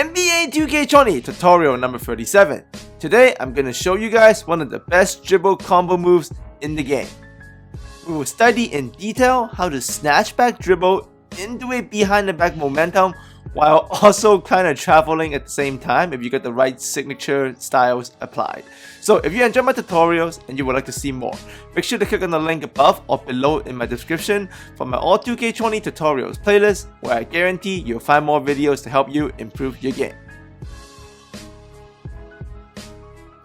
NBA 2K20 tutorial number 37. Today I'm going to show you guys one of the best dribble combo moves in the game. We will study in detail how to snatch back dribble into a behind the back momentum while also kind of traveling at the same time if you get the right signature styles applied. So if you enjoy my tutorials and you would like to see more, make sure to click on the link above or below in my description for my all 2K20 tutorials playlist, where I guarantee you'll find more videos to help you improve your game.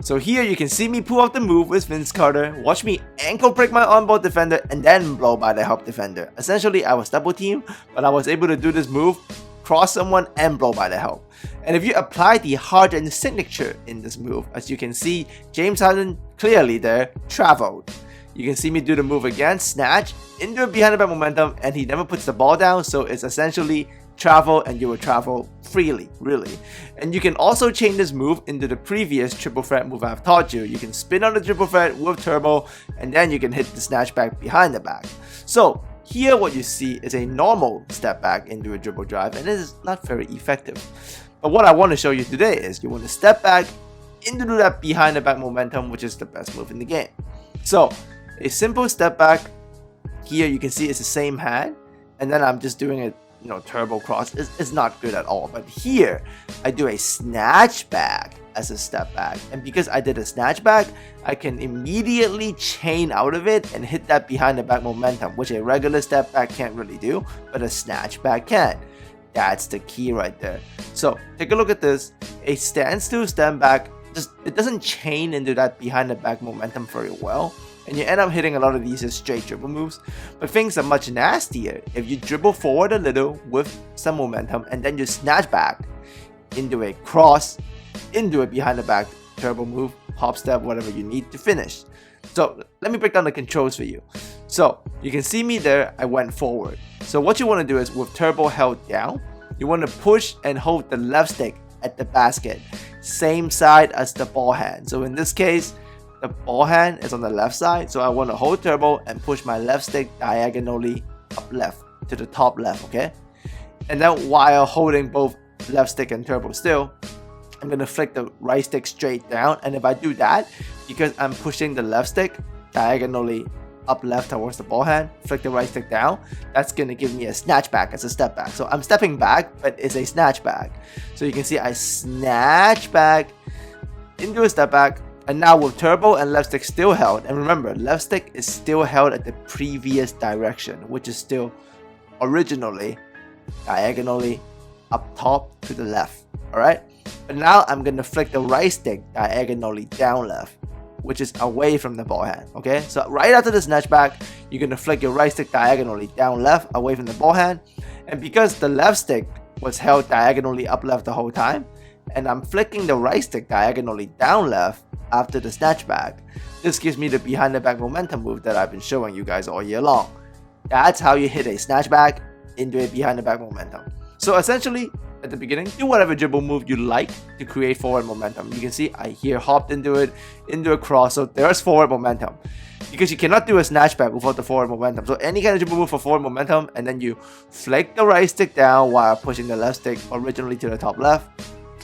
So here you can see me pull off the move with Vince Carter, watch me ankle break my on-ball defender and then blow by the help defender. Essentially I was double teamed, but I was able to do this move, cross someone and blow by the help. And if you apply the Harden signature in this move, as you can see, James Harden clearly there traveled. You can see me do the move again, snatch into a behind the back momentum, and he never puts the ball down, so it's essentially travel and you will travel freely, really. And you can also change this move into the previous triple threat move I've taught you. You can spin on the triple threat with turbo, and then you can hit the snatch back behind the back. So here what you see is a normal step back into a dribble drive, and it is not very effective. But what I want to show you today is you want to step back into that behind the back momentum, which is the best move in the game. So a simple step back, here you can see it's the same hand, and then I'm just doing a turbo cross. It's not good at all. But here I do a snatch back as a step back, and because I did a snatch back, I can immediately chain out of it and hit that behind the back momentum, which a regular step back can't really do, but a snatch back can. That's the key right there. So take a look at this. A standstill step back, it doesn't chain into that behind the back momentum very well, and you end up hitting a lot of these as straight dribble moves. But things are much nastier if you dribble forward a little with some momentum and then you snatch back into a cross, into a behind the back turbo move, hop step, whatever you need to finish. So let me break down the controls for you. So you can see me there, I went forward. So what you want to do is with turbo held down, you want to push and hold the left stick at the basket, same side as the ball hand. So in this case, the ball hand is on the left side, so I want to hold turbo and push my left stick diagonally up left to the top left, okay? And then while holding both left stick and turbo still, I'm going to flick the right stick straight down, and if I do that, because I'm pushing the left stick diagonally up left towards the ball hand, flick the right stick down, that's going to give me a snatch back as a step back. So I'm stepping back, but it's a snatch back. So you can see I snatch back into a step back, and now with turbo and left stick still held, and remember, left stick is still held at the previous direction, which is still originally diagonally up top to the left, alright? But now I'm going to flick the right stick diagonally down left, which is away from the ball hand, okay? So right after the snatch back, you're going to flick your right stick diagonally down left, away from the ball hand, and because the left stick was held diagonally up left the whole time, and I'm flicking the right stick diagonally down left after the snatch back, this gives me the behind the back momentum move that I've been showing you guys all year long. That's how you hit a snatch back into a behind the back momentum. So essentially, at the beginning, do whatever dribble move you like to create forward momentum. You can see I here hopped into it, into a cross, so there's forward momentum. Because you cannot do a snatch back without the forward momentum. So any kind of dribble move for forward momentum, and then you flick the right stick down while pushing the left stick originally to the top left.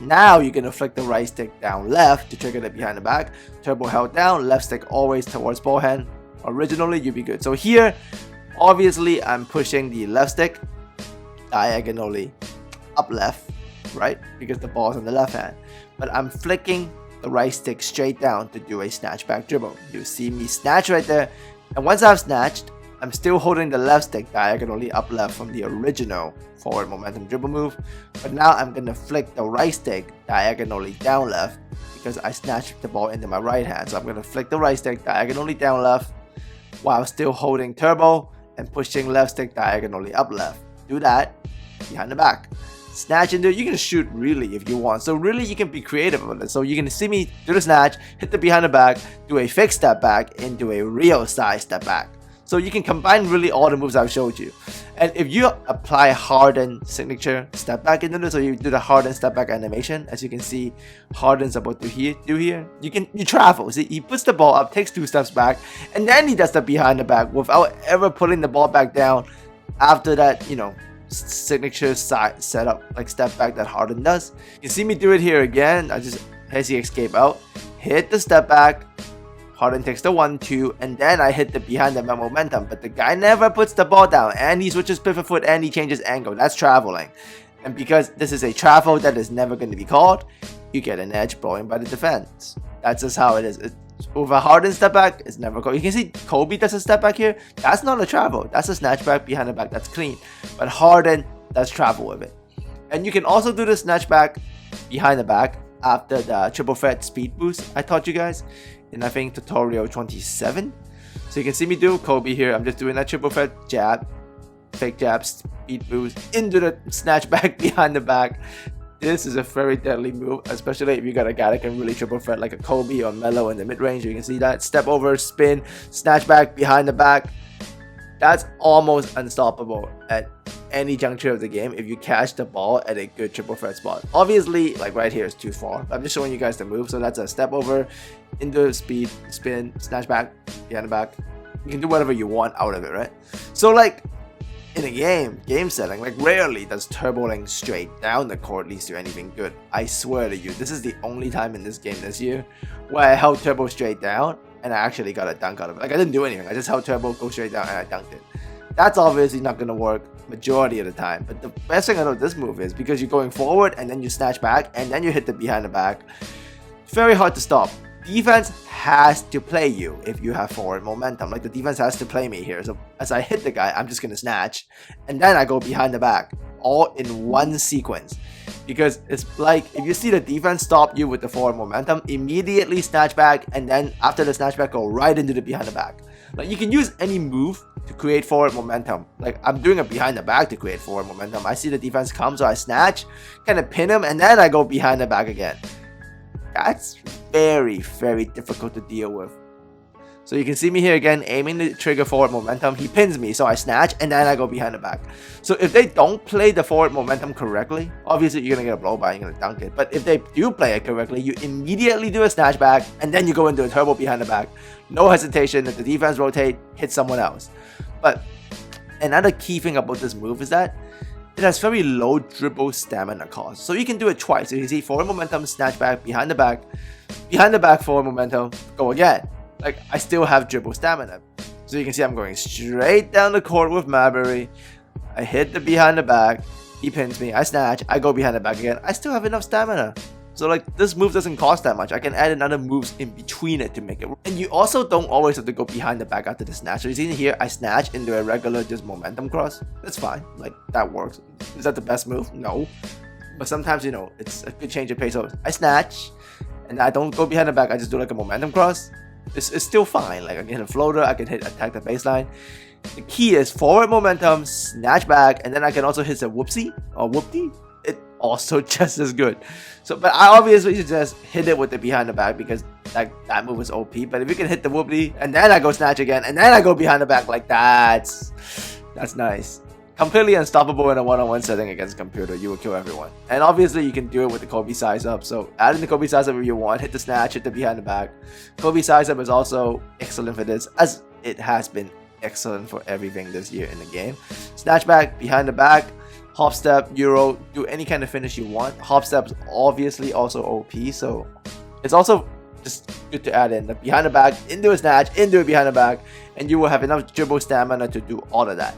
Now you're going to flick the right stick down left to trigger the behind the back. Turbo held down, left stick always towards ball hand. Originally, you'd be good. So here, obviously, I'm pushing the left stick diagonally up left, right? Because the ball's on the left hand. But I'm flicking the right stick straight down to do a snatch back dribble. You see me snatch right there. And once I've snatched, I'm still holding the left stick diagonally up left from the original forward momentum dribble move, but now I'm going to flick the right stick diagonally down left because I snatched the ball into my right hand. So I'm going to flick the right stick diagonally down left while still holding turbo and pushing left stick diagonally up left. Do that behind the back. Snatch into it. You can shoot really if you want. So really you can be creative with it. So you can see me do the snatch, hit the behind the back, do a fake step back into a real side step back. So you can combine really all the moves I've showed you. And if you apply Harden signature step back into this, so you do the Harden step back animation, as you can see Harden's about to do here, you travel. See, he puts the ball up, takes 2 steps back, and then he does the behind the back without ever putting the ball back down after that, signature side setup, like step back that Harden does. You see me do it here again. I just hesi escape out, hit the step back, Harden takes the 1-2, and then I hit the behind the back momentum. But the guy never puts the ball down, and he switches pivot foot, and he changes angle. That's traveling. And because this is a travel that is never going to be called, you get an edge blowing by the defense. That's just how it is. With a Harden step back, it's never called. You can see Kobe does a step back here. That's not a travel. That's a snatch back behind the back. That's clean. But Harden does travel with it. And you can also do the snatch back behind the back after the triple threat speed boost I taught you guys in, I think, tutorial 27. So you can see me do Kobe here. I'm just doing that triple threat jab, fake jab, speed boost into the snatch back behind the back. This is a very deadly move, especially if you got a guy that can really triple threat like a Kobe or Melo in the mid-range. You can see that step over, spin, snatch back behind the back. That's almost unstoppable at any juncture of the game if you catch the ball at a good triple threat spot. Obviously, like right here is too far. I'm just showing you guys the move. So that's a step over, into speed, spin, snatch back, behind the back. You can do whatever you want out of it, right? So like in a game setting, like rarely does turboing straight down the court lead to anything good. I swear to you, this is the only time in this game this year where I held turbo straight down and I actually got a dunk out of it. Like I didn't do anything. I just held turbo, go straight down, and I dunked it. That's obviously not going to work majority of the time. But the best thing I know this move is because you're going forward and then you snatch back and then you hit the behind the back. Very hard to stop. Defense has to play you if you have forward momentum. Like the defense has to play me here. So as I hit the guy, I'm just going to snatch. And then I go behind the back. All in one sequence. Because it's like if you see the defense stop you with the forward momentum, immediately snatch back, and then after the snatch back, go right into the behind the back. Like you can use any move to create forward momentum. Like I'm doing a behind the back to create forward momentum. I see the defense come, so I snatch, kind of pin him, and then I go behind the back again. That's very, very difficult to deal with. So you can see me here again, aiming to trigger forward momentum. He pins me, so I snatch, and then I go behind the back. So if they don't play the forward momentum correctly, obviously you're going to get a blow by and you're going to dunk it. But if they do play it correctly, you immediately do a snatch back, and then you go into a turbo behind the back. No hesitation. If the defense rotate, hit someone else. But another key thing about this move is that it has very low dribble stamina cost. So you can do it twice. So you see forward momentum, snatch back, behind the back, forward momentum, go again. Like, I still have dribble stamina. So you can see I'm going straight down the court with Marbury. I hit the behind the back. He pins me. I snatch. I go behind the back again. I still have enough stamina. So like, this move doesn't cost that much. I can add another moves in between it to make it. And you also don't always have to go behind the back after the snatch. So you see here, I snatch into a regular just momentum cross. That's fine. Like, that works. Is that the best move? No. But sometimes, you know, it's a good change of pace. So I snatch, and I don't go behind the back. I just do like a momentum cross. It's still fine. Like I can hit a floater, I can attack the baseline. The key is forward momentum, snatch back, and then I can also hit a whoopsie or whoopty. It also just as good. So, but I obviously should just hit it with the behind the back because that move is OP. But if you can hit the whoopty and then I go snatch again and then I go behind the back, like that's nice. Completely unstoppable in a one-on-one setting against a computer. You will kill everyone. And obviously you can do it with the Kobe size up. So add in the Kobe size up if you want. Hit the snatch, hit the behind the back. Kobe size up is also excellent for this, as it has been excellent for everything this year in the game. Snatch back, behind the back, hop step, euro, do any kind of finish you want. Hop step is obviously also OP, so it's also just good to add in the behind the back, into a snatch, into a behind the back, and you will have enough dribble stamina to do all of that.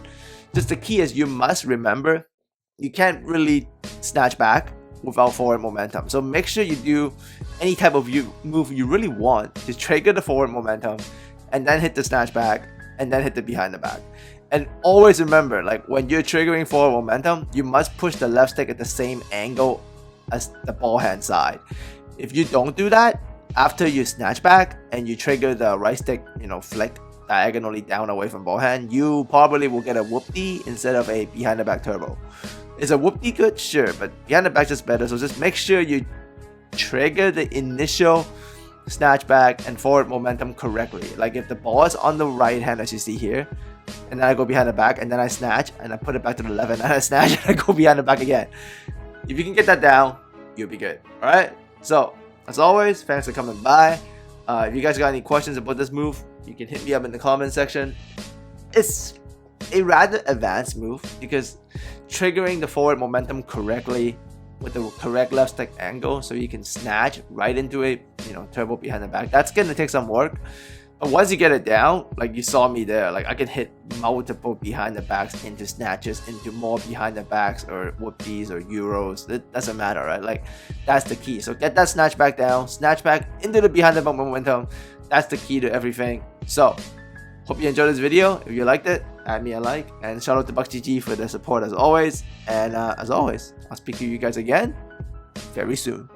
Just the key is you must remember you can't really snatch back without forward momentum. So make sure you do any type of move you really want to trigger the forward momentum and then hit the snatch back and then hit the behind the back. And always remember, like when you're triggering forward momentum, you must push the left stick at the same angle as the ball hand side. If you don't do that, after you snatch back and you trigger the right stick, you know, flick diagonally down away from ball hand, you probably will get a whoopty instead of a behind the back turbo. Is a whoopty good? Sure, but behind the back is better. So just make sure you trigger the initial snatch back and forward momentum correctly. Like if the ball is on the right hand, as you see here, and then I go behind the back and then I snatch and I put it back to the left and then I snatch and I go behind the back again. If you can get that down, you'll be good. Alright, so as always, thanks for coming by. If you guys got any questions about this move, you can hit me up in the comment section. It's a rather advanced move because triggering the forward momentum correctly with the correct left stick angle so you can snatch right into a turbo behind the back, that's gonna take some work. But once you get it down, like you saw me there, like I can hit multiple behind the backs into snatches, into more behind the backs or whoopies or euros. It doesn't matter, right? Like that's the key. So get that snatch back down, snatch back into the behind the back momentum. That's the key to everything. So hope you enjoyed this video. If you liked it, add me a like, and shout out to BucksGG for their support as always. And as always, I'll speak to you guys again very soon.